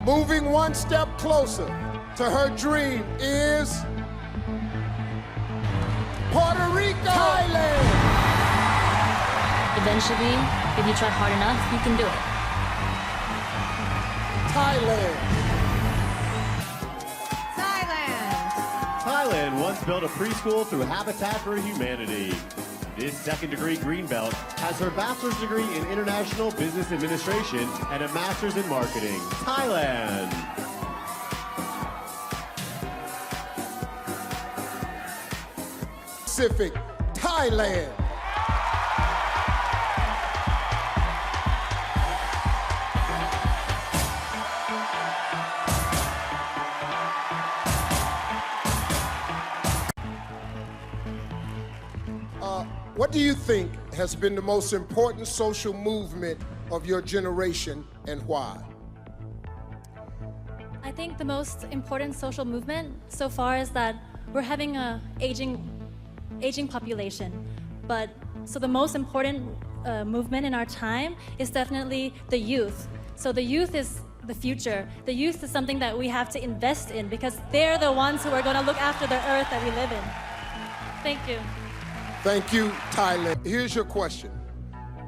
Moving one step closer to her dream is Puerto Rico. Thailand. Eventually, if you try hard enough, you can do it. Thailand. Thailand once built a preschool through Habitat for Humanity. This second-degree Greenbelt has her bachelor's degree in International Business Administration and a master's in marketing. Thailand. Pacific, Thailand. What do you think has been the most important social movement of your generation and why? I think the most important social movement so far is that we're having a aging population. So the most important movement in our time is definitely the youth. So the youth is the future. The youth is something that we have to invest in because they're the ones who are going to look after the earth that we live in. Thank you. Thank you, Thailand. Here's your question.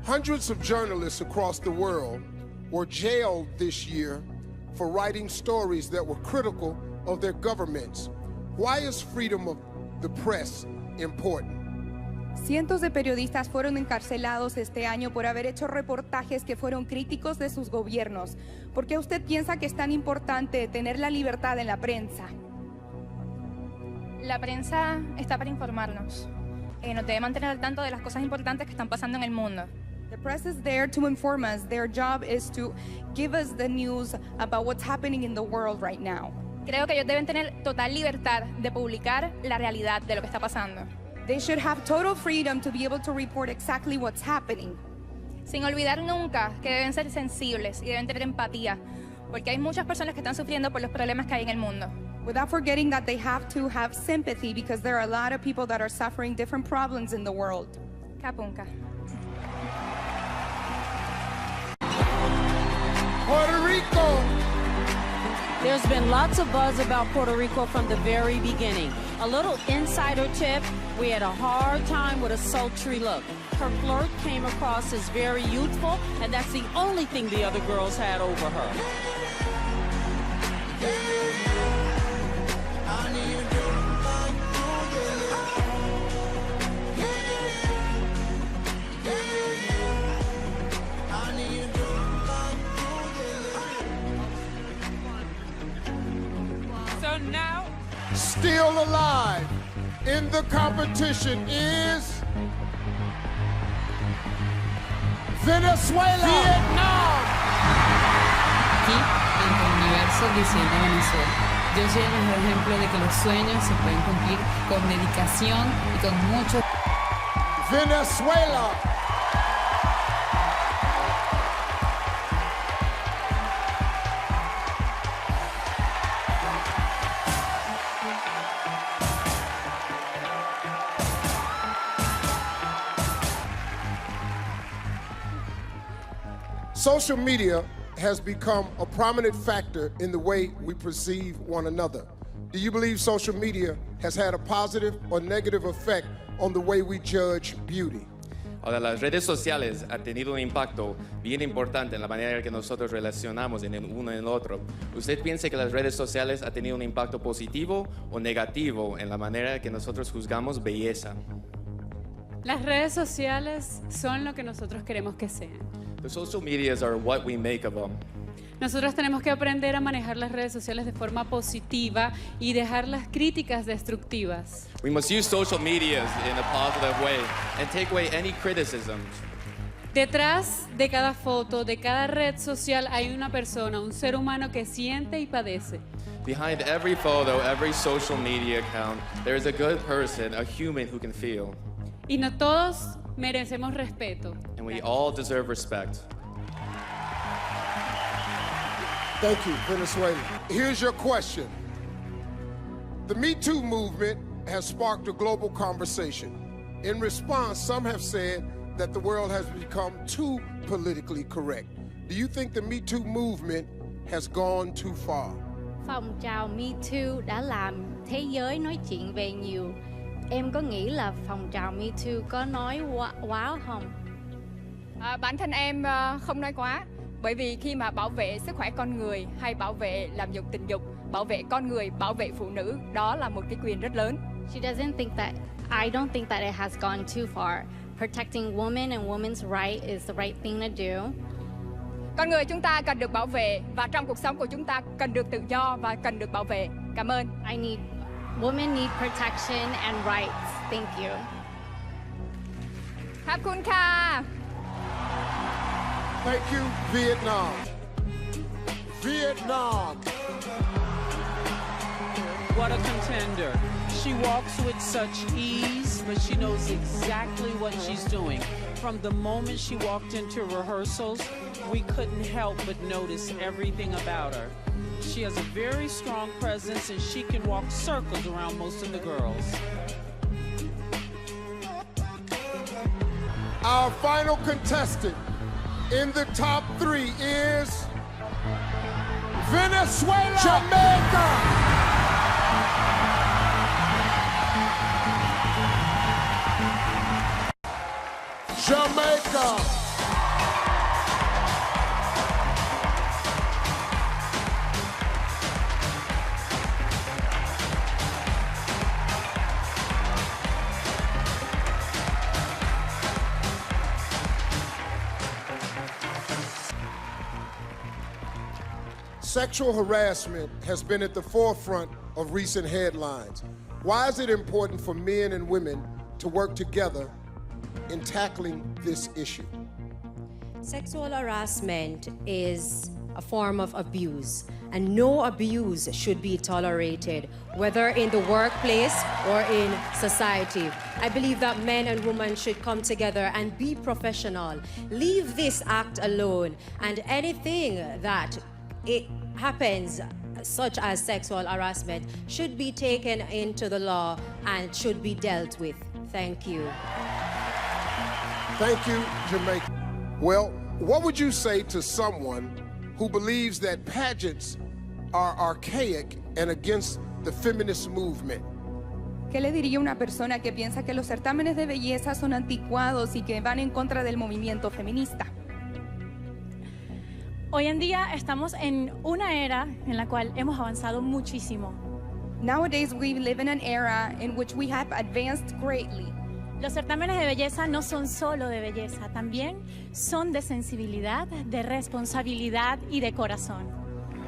Hundreds of journalists across the world were jailed this year for writing stories that were critical of their governments. Why is freedom of the press important? Cientos de periodistas fueron encarcelados este año por haber hecho reportajes que fueron críticos de sus gobiernos. ¿Por qué usted piensa que es tan importante tener la libertad en la prensa? La prensa está para informarnos. Nos debe mantener al tanto de las cosas importantes que están pasando en el mundo. The press is there to inform us. Their job is to give us the news about what's happening in the world right now. Creo que ellos deben tener total libertad de publicar la realidad de lo que está pasando. They should have total freedom to be able to report exactly what's happening. Sin olvidar nunca que deben ser sensibles y deben tener empatía, porque hay muchas personas que están sufriendo por los problemas que hay en el mundo. Without forgetting that they have to have sympathy because there are a lot of people that are suffering different problems in the world. Kapunka. Puerto Rico. There's been lots of buzz about Puerto Rico from the very beginning. A little insider tip, we had a hard time with a sultry look. Her flirt came across as very youthful, and that's the only thing the other girls had over her. So now, Still alive in the competition is Venezuela. Vietnam. aquí ante el universo diciendo Venezuela. Yo soy el mejor ejemplo de que los sueños se pueden cumplir con dedicación y con mucho. Venezuela. Social media has become a prominent factor in the way we perceive one another. Do you believe social media has had a positive or negative effect on the way we judge beauty? Ahora, las redes sociales han tenido un impacto bien importante en la manera en que nosotros relacionamos en el uno en el otro. ¿Usted piensa que las redes sociales han tenido un impacto positivo o negativo en la manera en que nosotros juzgamos belleza? Las redes sociales son lo que nosotros queremos que sean. The social medias are what we make of them. Nosotros tenemos que aprender a manejar las redes sociales de forma positiva y dejar las críticas destructivas. We must use social medias in a positive way and take away any criticisms. Detrás de cada foto, de cada red social hay una persona, un ser humano que siente y padece. Behind every photo, every social media account, there is a good person, a human who can feel. Y no todos merecemos respeto. And we all deserve respect. Thank you, Venezuela. Here's your question. The Me Too movement has sparked a global conversation. In response, some have said that the world has become too politically correct. Do you think the Me Too movement has gone too far? Phong trào Me Too đã làm thế giới nói chuyện về nhiều. Em có nghĩ là phong trào Me Too có nói quá không? Bản thân em không nói quá. Bởi vì khi mà bảo vệ sức khỏe con người hay bảo vệ làm dục tình dục, bảo vệ con người, bảo vệ phụ nữ, đó là một cái quyền rất lớn. I don't think that it has gone too far. Protecting women and women's right is the right thing to do. Con người chúng ta cần được bảo vệ và trong cuộc sống của chúng ta cần được tự do và cần được bảo vệ. Cảm ơn. Women need protection and rights. Thank you. ขอบคุณค่ะ Thank you, Vietnam. Vietnam. What a contender. She walks with such ease, but she knows exactly what she's doing. From the moment she walked into rehearsals, we couldn't help but notice everything about her. She has a very strong presence and she can walk circles around most of the girls. Our final contestant in the top 3 is Venezuela, Jamaica. Jamaica. Sexual harassment has been at the forefront of recent headlines. Why is it important for men and women to work together in tackling this issue? Sexual harassment is a form of abuse, and no abuse should be tolerated, whether in the workplace or in society. I believe that men and women should come together and be professional. Leave this act alone, and anything that it happens, such as sexual harassment, should be taken into the law and should be dealt with. Thank you. Thank you, Jamaica. Well, what would you say to someone who believes that pageants are archaic and against the feminist movement? ¿Qué le diría a una persona que piensa que los certámenes de belleza son anticuados y que van en contra del movimiento feminista? Hoy en día estamos en una era en la cual hemos avanzado muchísimo. Nowadays we live in an era in which we have advanced greatly. Los certámenes de belleza no son solo de belleza, también son de sensibilidad, de responsabilidad y de corazón.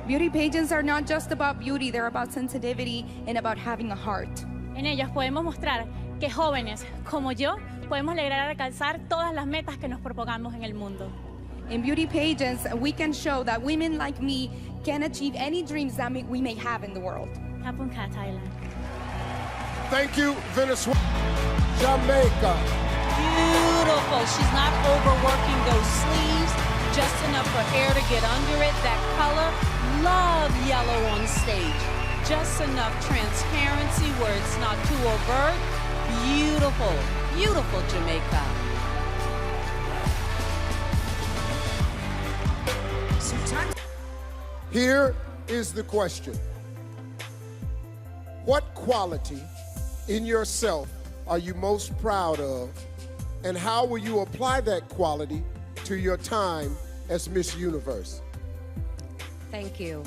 Beauty pageants are not just about beauty, they're about sensitivity and about having a heart. En ellos podemos mostrar que jóvenes como yo podemos lograr alcanzar todas las metas que nos propongamos en el mundo. In beauty pageants, we can show that women like me can achieve any dreams that we may have in the world. Thailand. Thank you, Venezuela. Jamaica. Beautiful. She's not overworking those sleeves. Just enough for air to get under it. That color. Love yellow on stage. Just enough transparency where it's not too overt. Beautiful. Beautiful, Jamaica. Here is the question. What quality in yourself are you most proud of, and how will you apply that quality to your time as Miss Universe? Thank you.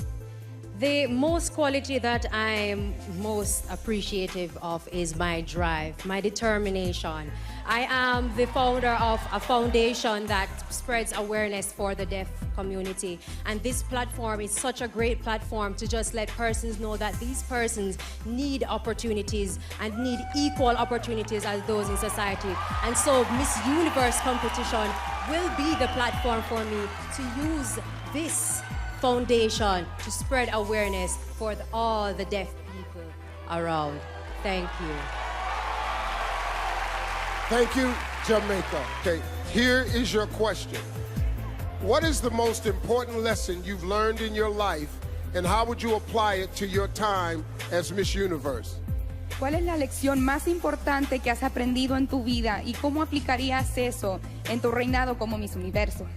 The most quality that I'm most appreciative of is my drive, my determination. I am the founder of a foundation that spreads awareness for the deaf community. And this platform is such a great platform to just let persons know that these persons need opportunities and need equal opportunities as those in society. And so Miss Universe competition will be the platform for me to use this foundation to spread awareness for all the deaf people around. Thank you. Thank you, Jamaica. Okay, here is your question. What is the most important lesson you've learned in your life, and how would you apply it to your time as Miss Universe? ¿Cuál es la lección más importante que has aprendido en tu vida y cómo aplicarías eso en tu reinado como Miss Universo?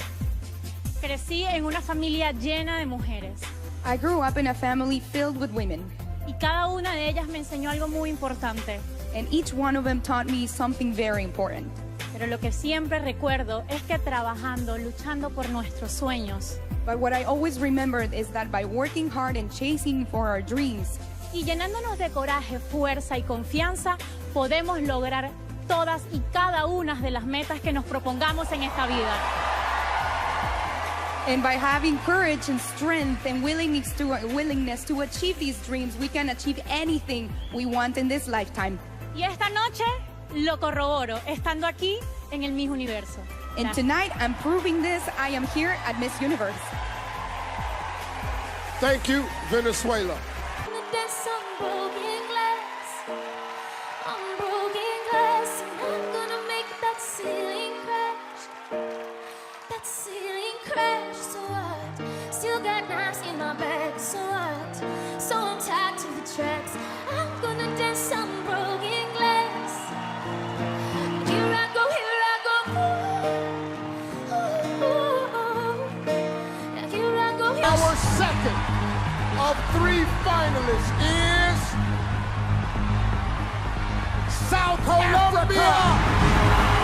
Crecí en una familia llena de mujeres. I grew up in a family filled with women, Y cada una de ellas me enseñó algo muy importante. and each one of them taught me something very important. Pero lo que siempre recuerdo es que trabajando, luchando por nuestros sueños But what I always remembered is that by working hard and chasing for our dreams, y llenándonos de coraje, fuerza y confianza, podemos lograr todas y cada una de las metas que nos propongamos en esta vida. and by having courage and strength and willingness to achieve these dreams, we can achieve anything we want in this lifetime. Y esta noche lo corroboro, estando aquí en el Miss Universo. And Gracias. tonight, I'm proving this. I am here at Miss Universe. Thank you, Venezuela. Our second of 3 finalists is South Africa.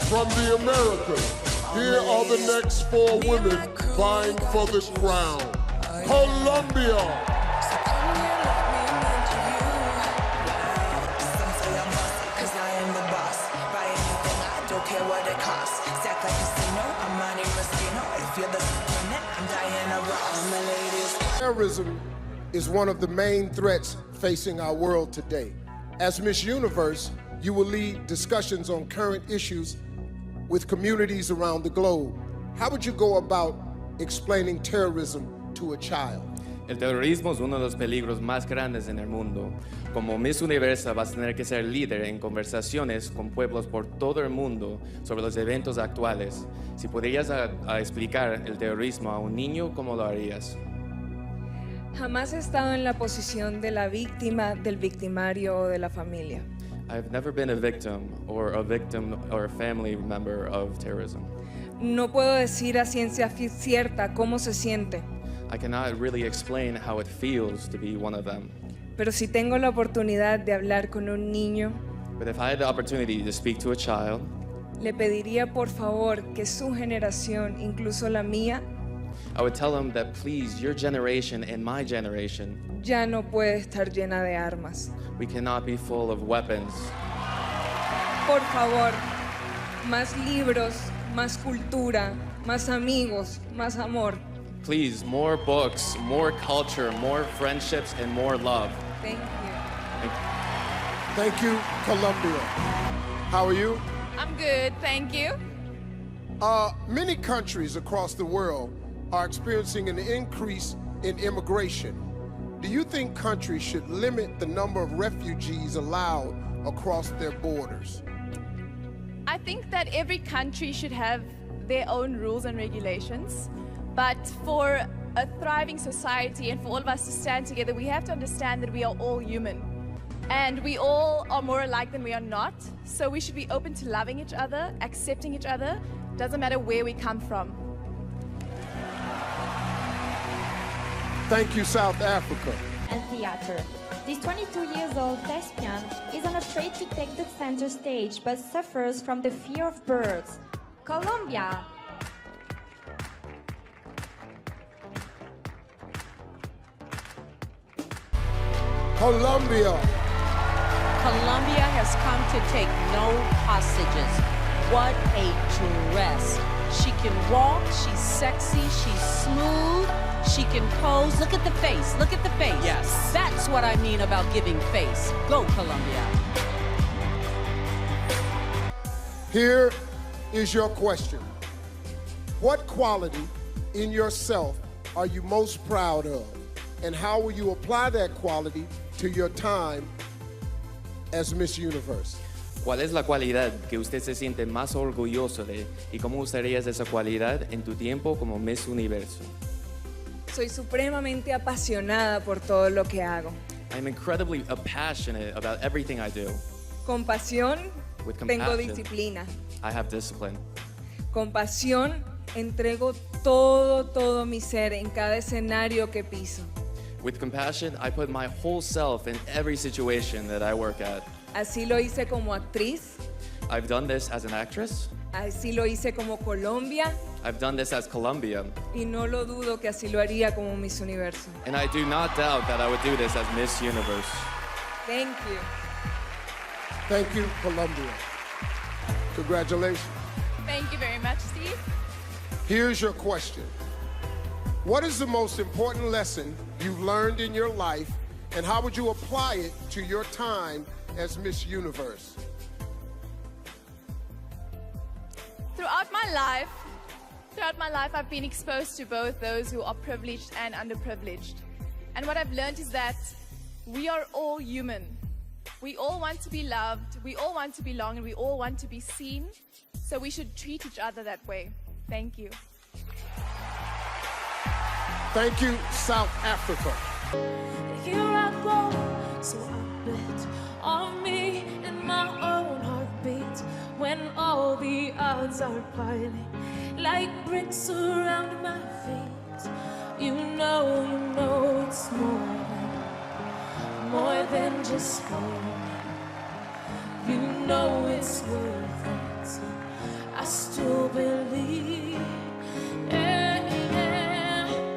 From the Americas, here are the next 4 women vying for the crown. Colombia. Terrorism is one of the main threats facing our world today. As Miss Universe, you will lead discussions on current issues with communities around the globe. How would you go about explaining terrorism to a child? El terrorismo es uno de los peligros más grandes en el mundo. Como Miss Universa vas a tener que ser líder en conversaciones con pueblos por todo el mundo sobre los eventos actuales. Si podrías explicar el terrorismo a un niño, ¿cómo lo harías? Jamás he estado en la posición de la víctima, del victimario o de la familia. I've never been a victim or a family member of terrorism. No puedo decir a ciencia cierta cómo se siente, I cannot really explain how it feels to be one of them. pero si tengo la oportunidad de hablar con un niño, But if I had the opportunity to speak to a child, le pediría por favor que su generación, incluso la mía, I would tell them that please, your generation and my generation, ya no puede estar llena de armas. we cannot be full of weapons. Por favor, más libros, más cultura, más amigos, más amor. Please, more books, more culture, more friendships, and more love. Thank you. Thank you, Colombia. How are you? I'm good, thank you. Many countries across the world are experiencing an increase in immigration. Do you think countries should limit the number of refugees allowed across their borders? I think that every country should have their own rules and regulations, but for a thriving society and for all of us to stand together, we have to understand that we are all human. And we all are more alike than we are not, so we should be open to loving each other, accepting each other, doesn't matter where we come from. Thank you, South Africa. And theater. This 22-year-old thespian isn't afraid to take the center stage, but suffers from the fear of birds. Colombia. Colombia. Colombia has come to take no hostages. What a dress. She can walk, she's sexy, she's smooth, she can pose. Look at the face, look at the face. Yes. That's what I mean about giving face. Go, Colombia. Here is your question. What quality in yourself are you most proud of? And how will you apply that quality to your time as Miss Universe? ¿Cuál es la cualidad que usted se siente más orgulloso de y cómo usarías esa cualidad en tu tiempo como Miss Universo? Soy supremamente apasionada por todo lo que hago. I'm incredibly passionate about everything I do. Con pasión With tengo compassion, disciplina. I have discipline. Con pasión, entrego todo mi ser en cada escenario que piso. With compassion, I put my whole self in every situation that I work at. Así lo hice como actriz, I've done this as an actress. así lo hice como Colombia I've done this as Colombia. y no lo dudo que así lo haría como Miss Universo. And I do not doubt that I would do this as Miss Universe. Thank you. Thank you, Colombia. Congratulations. Thank you very much, Steve. Here's your question. What is the most important lesson you've learned in your life, and how would you apply it to your time as Miss Universe? Throughout my life, I've been exposed to both those who are privileged and underprivileged. And what I've learned is that we are all human. We all want to be loved, we all want to belong, and we all want to be seen. So we should treat each other that way. Thank you. Thank you, South Africa. Here I go, so I bet on me and my own heartbeat. When all the odds are piling like bricks around my feet, you know it's more than just home. You know it's worth it. I still believe.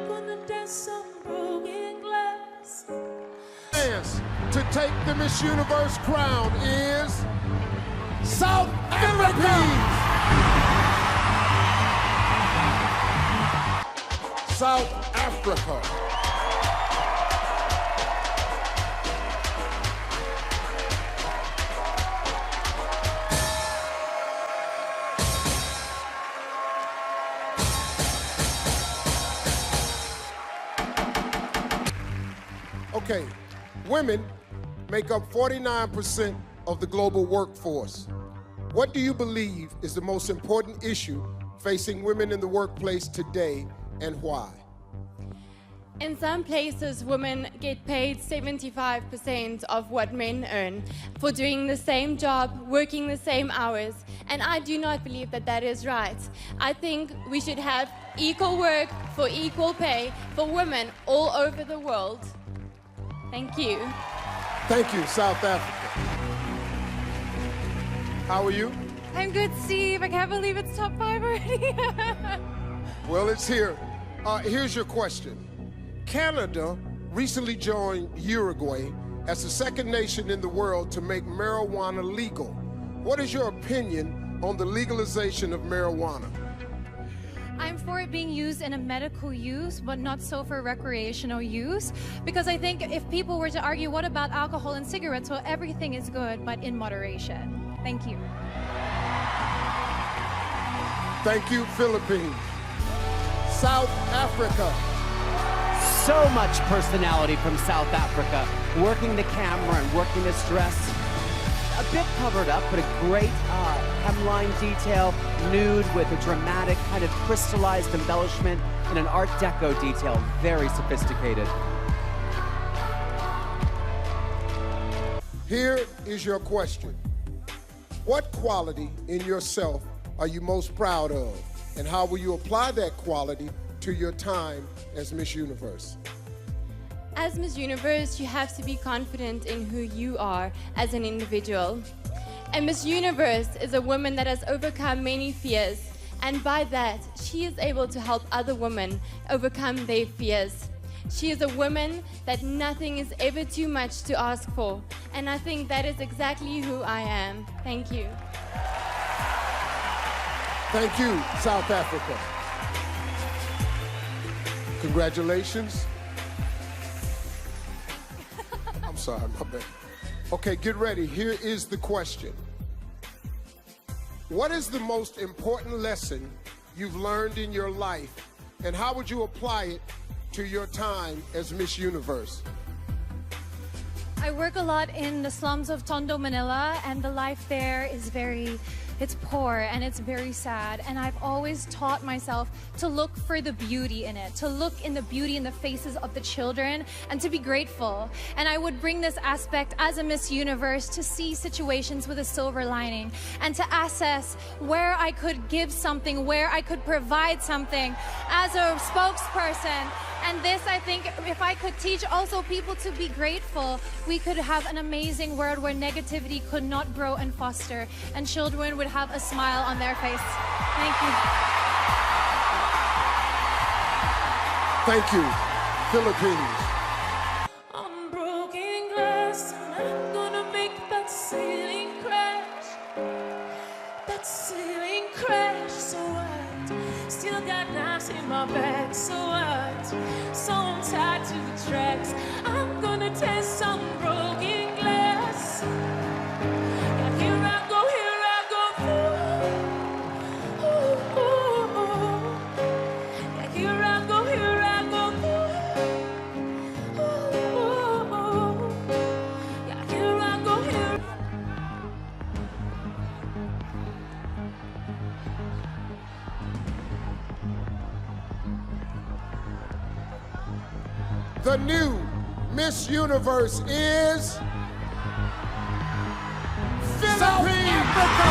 Gonna dance on broken glass. Chance to take the Miss Universe crown is South Philippines. South Africa. Okay, women make up 49% of the global workforce. What do you believe is the most important issue facing women in the workplace today, and why? In some places, women get paid 75% of what men earn for doing the same job, working the same hours, and I do not believe that that is right. I think we should have equal work for equal pay for women all over the world. Thank you. Thank you, South Africa. How are you? I'm good, Steve. I can't believe it's top 5 already. Well, it's here. Here's your question. Canada recently joined Uruguay as the second nation in the world to make marijuana legal. What is your opinion on the legalization of marijuana? I'm for it being used in a medical use, but not so for recreational use. Because I think if people were to argue, what about alcohol and cigarettes? Well, everything is good, but in moderation. Thank you. Thank you, Philippines. South Africa. So much personality from South Africa. Working the camera and working this dress. A bit covered up, but a great hemline detail, nude with a dramatic kind of crystallized embellishment and an Art Deco detail. Very sophisticated. Here is your question. What quality in yourself are you most proud of? And how will you apply that quality to your time as Miss Universe? As Miss Universe, you have to be confident in who you are as an individual. And Miss Universe is a woman that has overcome many fears, and by that, she is able to help other women overcome their fears. She is a woman that nothing is ever too much to ask for, and I think that is exactly who I am. Thank you. Thank you, South Africa. Congratulations. I'm sorry, my bad. Okay, get ready. Here is the question. What is the most important lesson you've learned in your life, and how would you apply it to your time as Miss Universe? I work a lot in the slums of Tondo, Manila, and the life there is very it's poor and it's very sad. And I've always taught myself to look for the beauty in it, to look in the beauty in the faces of the children and to be grateful. And I would bring this aspect as a Miss Universe to see situations with a silver lining and to assess where I could give something, where I could provide something as a spokesperson. And this, I think, if I could teach also people to be grateful, we could have an amazing world where negativity could not grow and foster, and children would have a smile on their face. Thank you. Thank you, Philippines. I'm broken glass, and I'm gonna make that ceiling crash. That ceiling crash, so what? Still got knives in my back, so what? So I'm tied to the tracks. I'm gonna test some broken glass. And here I go through. Ooh, ooh, ooh. And here I go through. Ooh, ooh, ooh. Yeah, here I go. The new Miss Universe is South Africa!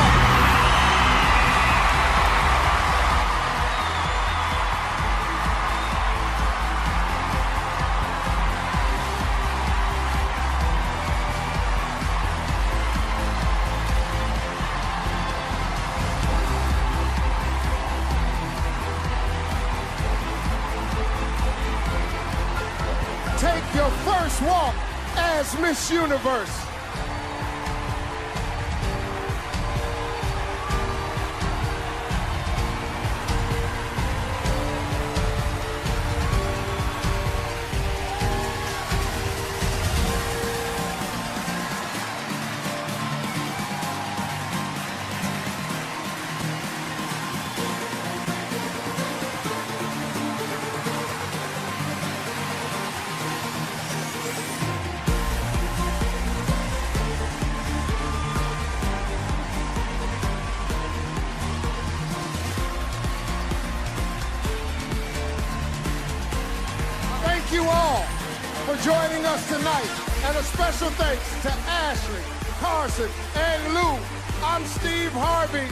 Take your first walk as Miss Universe. Thank you all for joining us tonight. And a special thanks to Ashley, Carson, and Lou. I'm Steve Harvey.